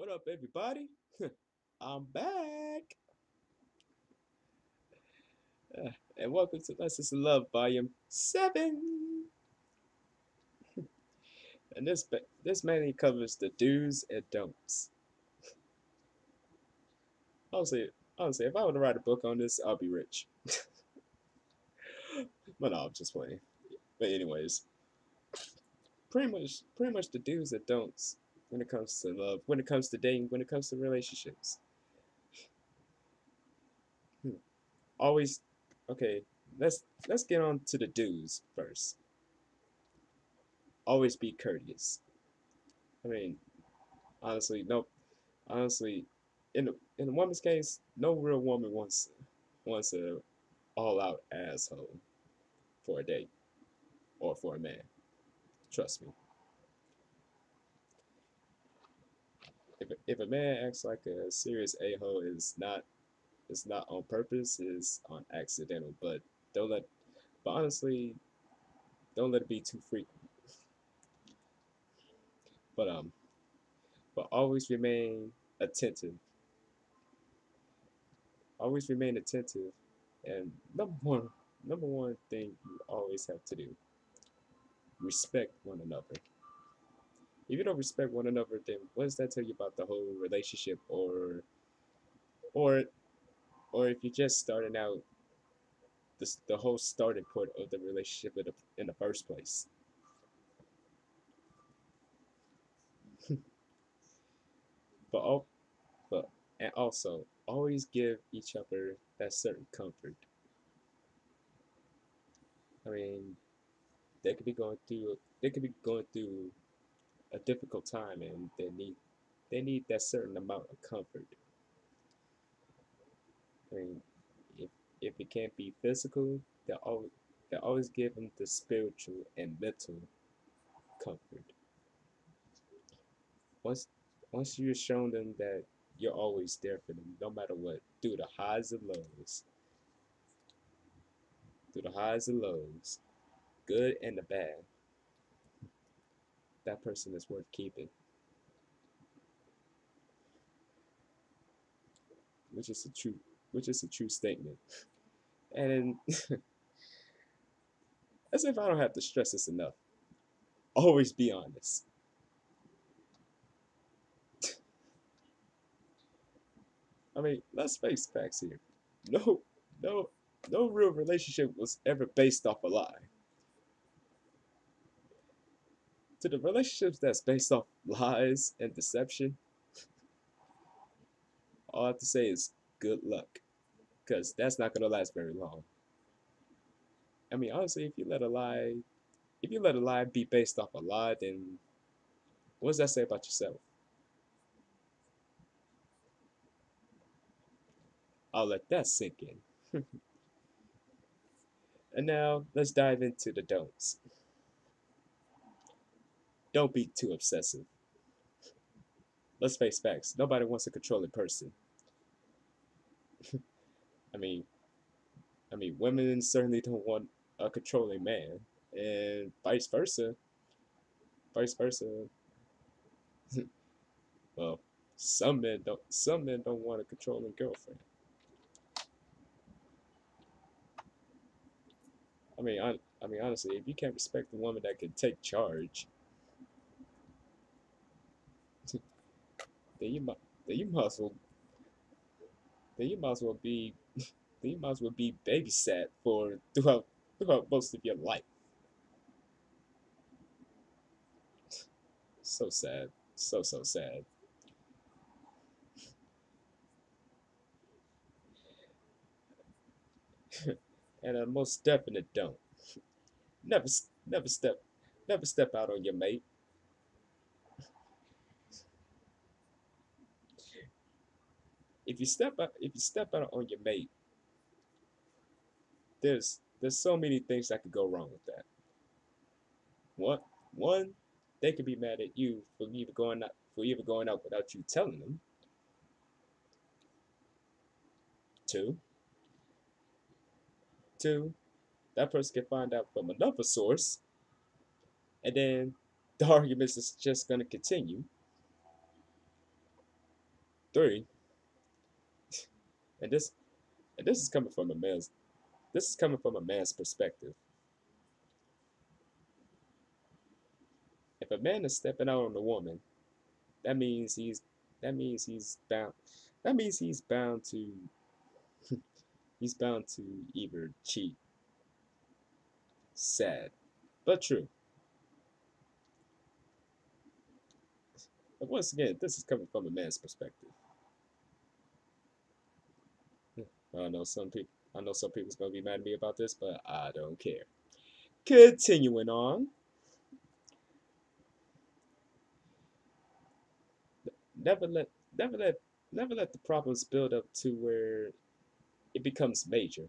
What up, everybody? I'm back. And welcome to Lessons in Love, Volume 7. And this mainly covers the do's and don'ts. Honestly, honestly, if I were to write a book on this, I'll be rich. But no, I'm just playing. But anyways, pretty much the do's and don'ts when it comes to love, when it comes to dating, when it comes to relationships. Hmm. Always, okay. Let's get on to the do's first. Always be courteous. I mean, honestly, no. Honestly, in a woman's case, no real woman wants a all out asshole for a date or for a man. Trust me. If a man acts like a serious a hole, is not on purpose, is on accidental. Don't let but honestly, don't let it be too frequent. But um, but always remain attentive. Always remain attentive. And number one thing you always have to do: respect one another. If you don't respect one another, then what does that tell you about the whole relationship, or or if you're just starting out, the whole starting point of the relationship in the first place? But all, but and also always give each other that certain comfort. I mean, they could be going through a difficult time, and they need that certain amount of comfort. I mean, if if it can't be physical, they always give them the spiritual and mental comfort. Once once you've shown them that you're always there for them, no matter what, through the highs and lows, good and the bad, that person is worth keeping, which is a true which is a true statement. And as if I don't have to stress this enough, always be honest. I mean, let's face facts here. No, no, no real relationship was ever based off a lie. To the relationships that's based off lies and deception, all I have to say is good luck, because that's not gonna last very long. I mean, honestly, if you let a lie be based off a lie, then what does that say about yourself? I'll let that sink in. And now let's dive into the don'ts. Don't be too obsessive. Let's face facts. Nobody wants a controlling person. I mean, women certainly don't want a controlling man, and vice versa. Vice versa. Well, some men don't want a controlling girlfriend. I mean, honestly, if you can't respect a woman that can take charge, then you might, then you might as well, then you might as well be, then you might as well be babysat for throughout most of your life. So sad, so sad. And a most definite don't. Never, never step, never step out on your mate. If you step out on your mate, there's so many things that could go wrong with that. One, one, they could be mad at you for even going out without you telling them. Two, two, that person can find out from another source, and then the arguments is just gonna continue. 3, and this is coming from a man's this is coming from a man's perspective. If a man is stepping out on a woman, that means he's that means he's bound that means he's bound to either cheat. Sad, but true. But once again, this is coming from a man's perspective. I know some people's gonna be mad at me about this, but I don't care. Continuing on. Never let never let never let the problems build up to where it becomes major.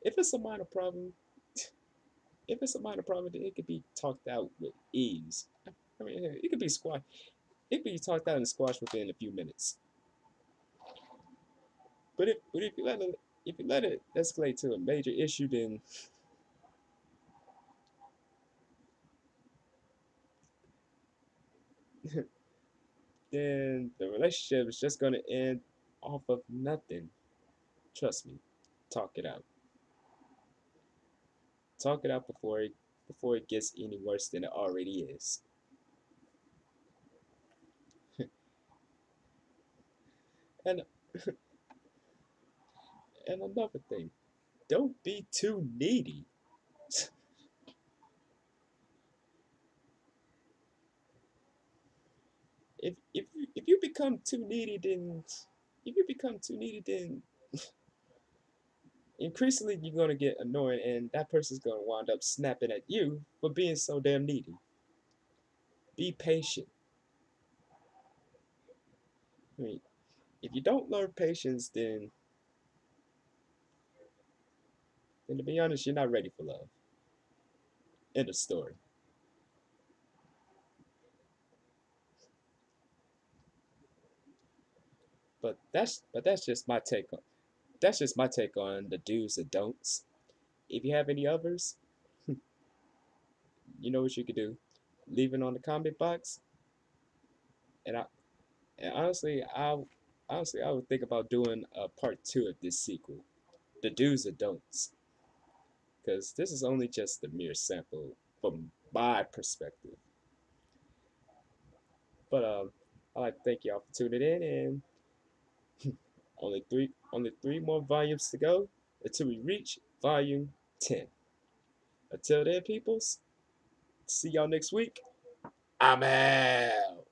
If it's a minor problem, if it's a minor problem, then it could be talked out with ease. I mean, it could be squashed. It could be talked out and squashed within a few minutes. But if you let it escalate to a major issue, then the relationship is just gonna end off of nothing. Trust me. Talk it out. Talk it out before it gets any worse than it already is. And and another thing, don't be too needy. If you become too needy, then if you become too needy, then increasingly you're gonna get annoying, and that person's gonna wind up snapping at you for being so damn needy. Be patient. I mean, if you don't learn patience, then to be honest, you're not ready for love. End of story. But that's just my take on the do's and don'ts. If you have any others, you know what you could do. Leave it on the comment box, and and honestly I would think about doing a part 2 of this sequel, the do's and don'ts, because this is only just the mere sample from my perspective. But I'd like to thank y'all for tuning in, and only three more volumes to go until we reach volume 10. Until then, peoples, see y'all next week. I'm out.